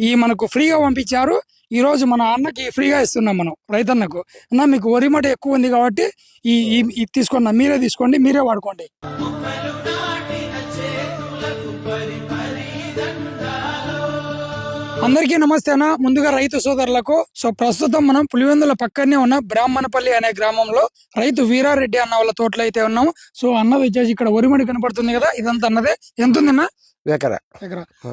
ఈ మనకు ఫ్రీగా పంపించారు. ఈ రోజు మన అన్నకి ఫ్రీగా ఇస్తున్నాం మనం రైతన్నకు. అన్న మీకు వరి మట ఎక్కువ ఉంది కాబట్టి ఈ తీసుకోండి, మీరే తీసుకోండి, మీరే వాడుకోండి. అందరికీ నమస్తే అన్న. ముందుగా రైతు సోదరులకు. సో ప్రస్తుతం మనం పులివెందుల పక్కనే ఉన్న బ్రాహ్మణపల్లి అనే గ్రామంలో రైతు వీరారెడ్డి అన్న వాళ్ళ తోటలో అయితే ఉన్నాము. సో అన్నది వచ్చేసి ఇక్కడ వరిమడి కనపడుతుంది కదా, ఇదంతా అన్నదే. ఎంత ఉందన్న? ఎకరా.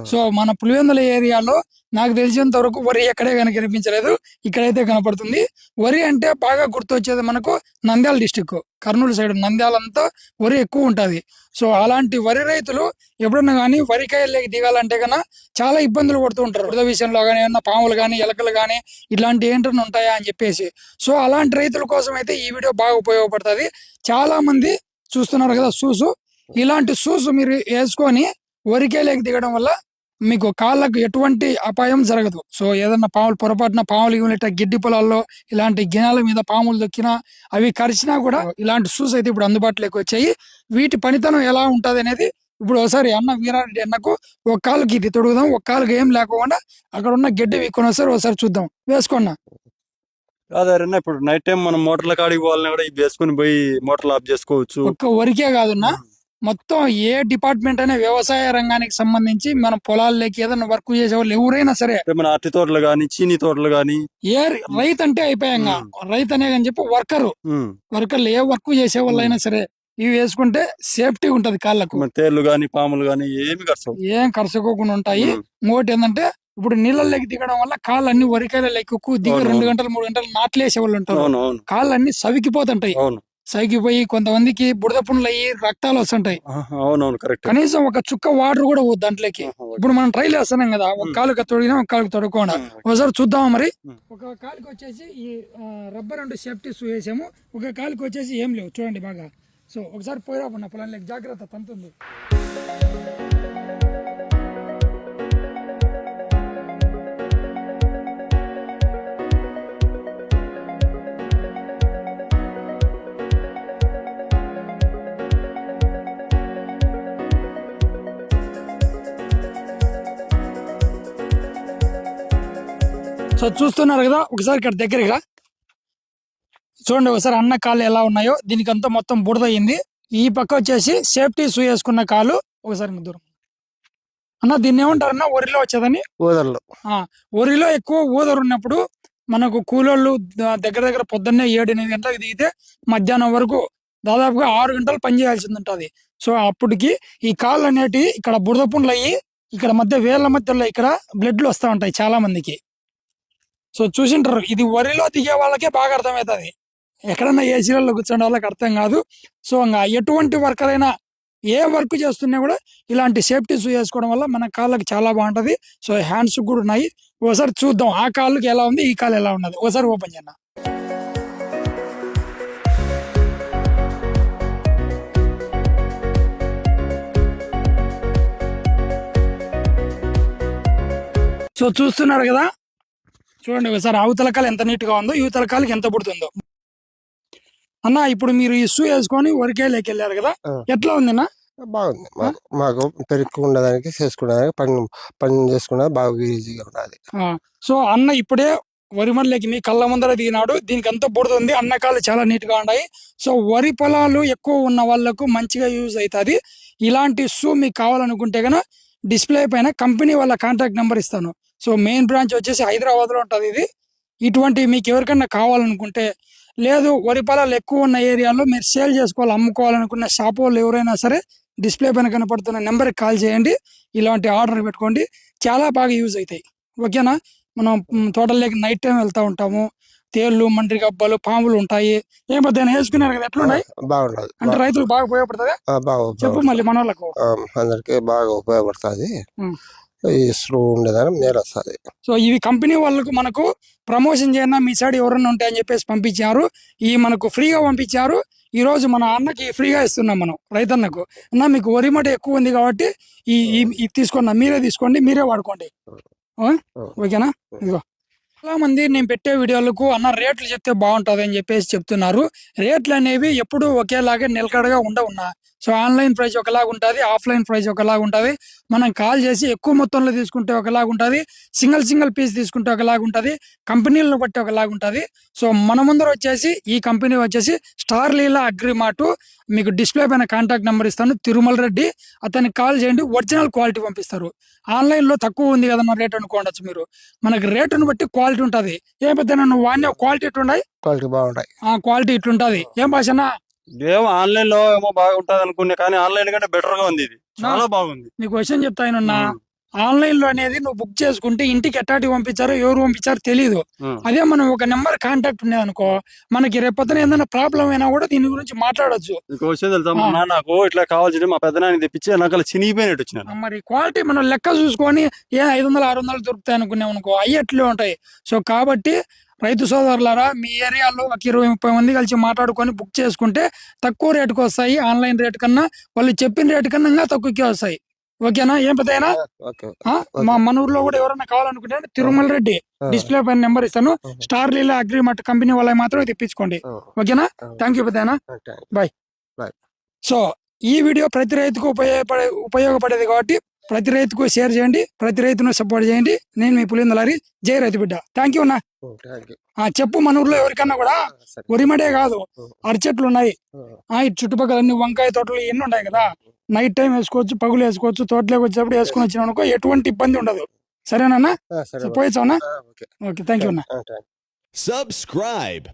సో మన పులివెందుల ఏరియాలో నాకు తెలిసినంత వరకు వరి ఎక్కడే కనిపించలేదు, ఇక్కడైతే కనపడుతుంది. వరి అంటే బాగా గుర్తొచ్చేది మనకు నంద్యాల డిస్టిక్, కర్నూలు సైడ్ నంద్యాలంతా వరి ఎక్కువ ఉంటది. సో అలాంటి వరి రైతులు ఎప్పుడన్నా కానీ వరికాయల్లోకి దిగాలంటే కన్నా చాలా ఇబ్బందులు పడుతూ ఉంటారు. వృధ విషయంలో కానీ ఏమన్నా పాములు కానీ ఎలకలు కానీ ఇట్లాంటి ఏంటన్నా ఉంటాయా అని చెప్పేసి. సో అలాంటి రైతుల కోసం అయితే ఈ వీడియో బాగా ఉపయోగపడుతుంది. చాలా మంది చూస్తున్నారు కదా షూస్, ఇలాంటి షూస్ మీరు వేసుకొని వరికాయలోకి దిగడం వల్ల మీకు కాళ్ళకు ఎటువంటి అపాయం జరగదు. సో ఏదన్నా పాములు పొరపాటున పాములు ఇట్లా గిడ్డి పొలాల్లో ఇలాంటి గినాల మీద పాములు దొక్కినా అవి కరిచినా కూడా ఇలాంటి షూస్ అయితే ఇప్పుడు అందుబాటులోకి వచ్చాయి. వీటి పనితనం ఎలా ఉంటది అనేది ఇప్పుడు ఒకసారి అన్న వీరారెడ్డి అన్నకు ఒక కాలుకి ఇది తొడుగుదాం, ఒక కాలుకి ఏం లేకుండా అక్కడ ఉన్న గడ్డి వీక్కొని ఒకసారి చూద్దాం. వేసుకున్నా కాదన్నా, ఇప్పుడు నైట్ టైం మనం మోటార్ల కాడికి పోవాలని కూడా వేసుకుని పోయి మోటార్లు ఆఫ్ చేసుకోవచ్చు. ఒక్క వరికే కాదున్నా, మొత్తం ఏ డిపార్ట్మెంట్ అనే వ్యవసాయ రంగానికి సంబంధించి మనం పొలాల్లోకి ఏదైనా వర్క్ చేసే వాళ్ళు ఎవరైనా సరే, మన అరటి తోటలు గాని చీనీ తోటలు గాని, ఏ రైతు అంటే అయిపోయాక రైతు అనే అని చెప్పి వర్కర్లు ఏ వర్క్ చేసే వాళ్ళు అయినా సరే ఇవి వేసుకుంటే సేఫ్టీ ఉంటది. కాళ్ళకు తేళ్లు గాని పాములు గాని ఏం కరసుకోకుండా ఉంటాయి. ఇంకోటి ఏంటంటే ఇప్పుడు నీళ్ళలోకి దిగడం వల్ల కాళ్ళు అన్ని వరికాయలకి దిగి 2 గంటలు 3 గంటలు నాట్లేసే వాళ్ళు ఉంటారు. కాళ్ళు అన్ని సవికిపోతుంటాయి. సైకిపోయి కొంతమందికి బురద పుండ్లు అయ్యి రక్తాలు వస్తుంటాయి. కనీసం ఒక చుక్క వాటర్ కూడా పోదు దాంట్లోకి. ఇప్పుడు మనం ట్రైల్ వేస్తున్నాం కదా, ఒక కాలుకి తొడిగినా ఒక కాలుకి తొడగకుండా. ఒకసారి చూద్దామా మరి. ఒక కాలుకి వచ్చేసి ఈ రబ్బర్ అండ్ సేఫ్టీ షూ వేసాము, ఒక కాలుకి వచ్చేసి ఏం లేవు చూడండి బాగా. సో ఒకసారి పోయిరా పడిన పొలానికి జాగ్రత్త, తంతుంది. సో చూస్తున్నారు కదా, ఒకసారి ఇక్కడ దగ్గరగా చూడండి. ఒకసారి అన్న కాళ్ళు ఎలా ఉన్నాయో, దీనికంతా మొత్తం బురద అయింది. ఈ పక్క వచ్చేసి సేఫ్టీ షూ వేసుకున్న కాలు. ఒకసారి దూరం అన్న, దీన్ని ఏమంటారన్నా వరిలో వచ్చేదని? ఊదర్లు. వరిలో ఎక్కువ ఊదరు ఉన్నప్పుడు మనకు కూలోళ్ళు దగ్గర పొద్దున్నే 7-8 గంటలకు దిగితే మధ్యాహ్నం వరకు దాదాపుగా 6 గంటలు పనిచేయాల్సింది ఉంటుంది. సో అప్పటికి ఈ కాళ్ళు అనేటివి ఇక్కడ బురద పుండ్లు అయ్యి ఇక్కడ మధ్య వేళ్ల మధ్యలో ఇక్కడ బ్లడ్లు వస్తూ ఉంటాయి చాలా మందికి. సో చూసింటారు, ఇది వరిలో దిగే వాళ్ళకే బాగా అర్థమవుతుంది. ఎక్కడన్నా ఏసీలలో కూర్చునే వాళ్ళకి అర్థం కాదు. సో ఇంకా ఎటువంటి వర్కర్ అయినా ఏ వర్క్ చేస్తున్నా కూడా ఇలాంటి సేఫ్టీ షూ వేసుకోవడం వల్ల మన కాళ్ళకి చాలా బాగుంటది. సో హ్యాండ్స్ కూడా ఉన్నాయి. ఒకసారి చూద్దాం ఆ కాళ్ళకి ఎలా ఉంది, ఈ కాలు ఎలా ఉన్నది. ఒకసారి ఓపెన్ చేయనా. సో చూస్తున్నారు కదా, చూడండి ఒకసారి అవతల కాలు ఎంత నీట్ గా ఉందో, యువతల కాలుకి ఎంత పుడుతుందో. అన్న ఇప్పుడు మీరు ఈ షూ వేసుకొని వరికాయలోకి వెళ్ళారు కదా, ఎట్లా ఉంది అన్న? బాగుంది. మాకు పెరుక్కుండడానికి చేసుకునేదానికి పని చేసుకునే బాగా ఈజీగా ఉన్నది. సో అన్న ఇప్పుడే వరిమల్లికి మీ కళ్ళ ముందర దిగినాడు, దీనికి అంత బుడుతుంది. అన్న కాళ్ళు చాలా నీట్ గా ఉన్నాయి. సో వరి పొలాలు ఎక్కువ ఉన్న వాళ్ళకు మంచిగా యూజ్ అవుతుంది. ఇలాంటి షూ మీకు కావాలనుకుంటే కనుక డిస్ప్లే పైన కంపెనీ వాళ్ళ కాంటాక్ట్ నెంబర్ ఇస్తాను. సో మెయిన్ బ్రాంచ్ వచ్చేసి హైదరాబాద్ లో ఉంటుంది ఇది. ఇటువంటి మీకు ఎవరికన్నా కావాలనుకుంటే, లేదు వరి పొలాలు ఎక్కువ ఉన్న ఏరియాలో మీరు సేల్ చేసుకోవాలి అమ్ముకోవాలనుకున్న షాప్ వాళ్ళు ఎవరైనా సరే డిస్ప్లే పైన కనపడుతున్న నెంబర్కి కాల్ చేయండి, ఇలాంటి ఆర్డర్ పెట్టుకోండి, చాలా బాగా యూజ్ అవుతాయి. ఓకేనా. మనం తోటల్లోకి నైట్ టైం వెళ్తా ఉంటాము, తేళ్లు మండ్రి గబ్బలు పాములు ఉంటాయి. ఏం పెద్ద వేసుకున్నారు కదా, ఎట్లున్నాయి? బాగుండదు అంటే రైతులకు బాగా ఉపయోగపడుతుంది. చెప్పు మళ్ళీ మన వాళ్ళకు అందరికి బాగా ఉపయోగపడుతుంది. ఉండేదాన్ని మేలు వస్తుంది. సో ఇవి కంపెనీ వాళ్ళకు మనకు ప్రమోషన్ చేయన్నా మీ సైడ్ ఎవరన్నా ఉంటాయని చెప్పేసి పంపించారు. ఈ మనకు ఫ్రీగా పంపించారు. ఈ రోజు మన అన్నకి ఫ్రీగా ఇస్తున్నాం మనం రైతన్నకు. అన్న మీకు వరి మట ఎక్కువ ఉంది కాబట్టి ఈ తీసుకోండి, మీరే తీసుకోండి, మీరే వాడుకోండి. ఓకేనా. ఇదిగో చాలా మంది నేను పెట్టే వీడియోలకు అన్న రేట్లు చెప్తే బాగుంటది అని చెప్పేసి చెప్తున్నారు. రేట్లు అనేవి ఎప్పుడు ఒకేలాగా నిలకడగా ఉండవున్నా. సో ఆన్లైన్ ప్రైస్ ఒకలాగా ఉంటుంది, ఆఫ్లైన్ ప్రైస్ ఒకలాగా ఉంటుంది. మనం కాల్ చేసి ఎక్కువ మొత్తంలో తీసుకుంటే ఒకలాగా ఉంటుంది, సింగిల్ పీస్ తీసుకుంటే ఒకలాగా ఉంటుంది, కంపెనీలను బట్టి ఒకలాగా ఉంటుంది. సో మన ముందర వచ్చేసి ఈ కంపెనీ వచ్చేసి స్టార్ లీలా అగ్రిమార్ట్. మీకు డిస్ప్లే పైన కాంటాక్ట్ నెంబర్ ఇస్తాను, తిరుమల రెడ్డి. అతనికి కాల్ చేయండి, ఒరిజినల్ క్వాలిటీ పంపిస్తారు. ఆన్లైన్లో తక్కువ ఉంది కదన్న రేట్ అనుకోండొచ్చు మీరు. మనకి రేటును బట్టి క్వాలిటీ ఉంటుంది. ఏం పెద్ద నువ్వు వాడిన క్వాలిటీ ఇట్లుంటాయి, క్వాలిటీ బాగుంటాయి. క్వాలిటీ ఇట్లుంటది. ఏం భాషనా ఏమో ఆన్లైన్ లో ఏమో బాగుంటది అనుకున్నా, కానీ ఆన్లైన్ కంటే బెటర్ గా ఉంది. ఇది చాలా బాగుంది. నీకు క్వశ్చన్ చెప్తాను. ఆన్లైన్ లో అనేది నువ్వు బుక్ చేసుకుంటే ఇంటికి ఎట్టాటి పంపించారో ఎవరు పంపించారో తెలియదు. అదే మనం ఒక నెంబర్ కాంటాక్ట్ ఉండేది అనుకో, మనకి రేపొద్దున ఏదైనా ప్రాబ్లం అయినా కూడా దీని గురించి మాట్లాడొచ్చు. ఇంకో విషయం తెలుసా, మా నాన్న నాకు ఇట్లా కావాల్సింది మా పెద్దనాన్ని తెప్పించి నాకు చినిగిపోయినట్టు వచ్చిన. మరి క్వాలిటీ మనం లెక్క చూసుకొని 500-600 దొరుకుతాయి అనుకున్నాం అనుకో, అయ్యట్లే ఉంటాయి. సో కాబట్టి రైతు సోదరులారా, మీ ఏరియాలో ఒక 20-30 మంది కలిసి మాట్లాడుకొని బుక్ చేసుకుంటే తక్కువ రేటుకు వస్తాయి. ఆన్లైన్ రేటు కన్నా వాళ్ళు చెప్పిన రేటు కన్నా ఇంకా తక్కువకే వస్తాయి. ఓకేనా? ఏం పెద్దయినా మన ఊర్లో కూడా ఎవరైనా కావాలనుకుంటే తిరుమల రెడ్డి డిస్ప్లే పైన నెంబర్ ఇస్తాను, స్టార్ లీలా అగ్రిమార్ట్ కంపెనీ వాళ్ళకి మాత్రం తెప్పించుకోండి. ఓకేనా? థ్యాంక్ యూ పెద్దయినా, బాయ్. సో ఈ వీడియో ప్రతి రైతుకు ఉపయోగపడేది కాబట్టి ప్రతి రైతుకు షేర్ చేయండి, ప్రతి రైతును సపోర్ట్ చేయండి. నేను మీ పులిందలారి, జై రైతు బిడ్డ. థ్యాంక్ యూ అన్నా. చెప్పు మన ఊర్లో ఎవరికన్నా కూడా వరిమడే కాదు, అరచెట్లు ఉన్నాయి, ఈ చుట్టుపక్కల అన్ని వంకాయ తోటలు ఎన్ని ఉన్నాయి కదా. నైట్ టైం వేసుకోవచ్చు, పగులు వేసుకోవచ్చు, తోటలోకి వచ్చేటప్పుడు వేసుకుని వచ్చినా అనుకో ఎటువంటి ఇబ్బంది ఉండదు. సరేనా? పోయొచ్చా? ఓకే, థ్యాంక్ యూ అన్నా. Subscribe.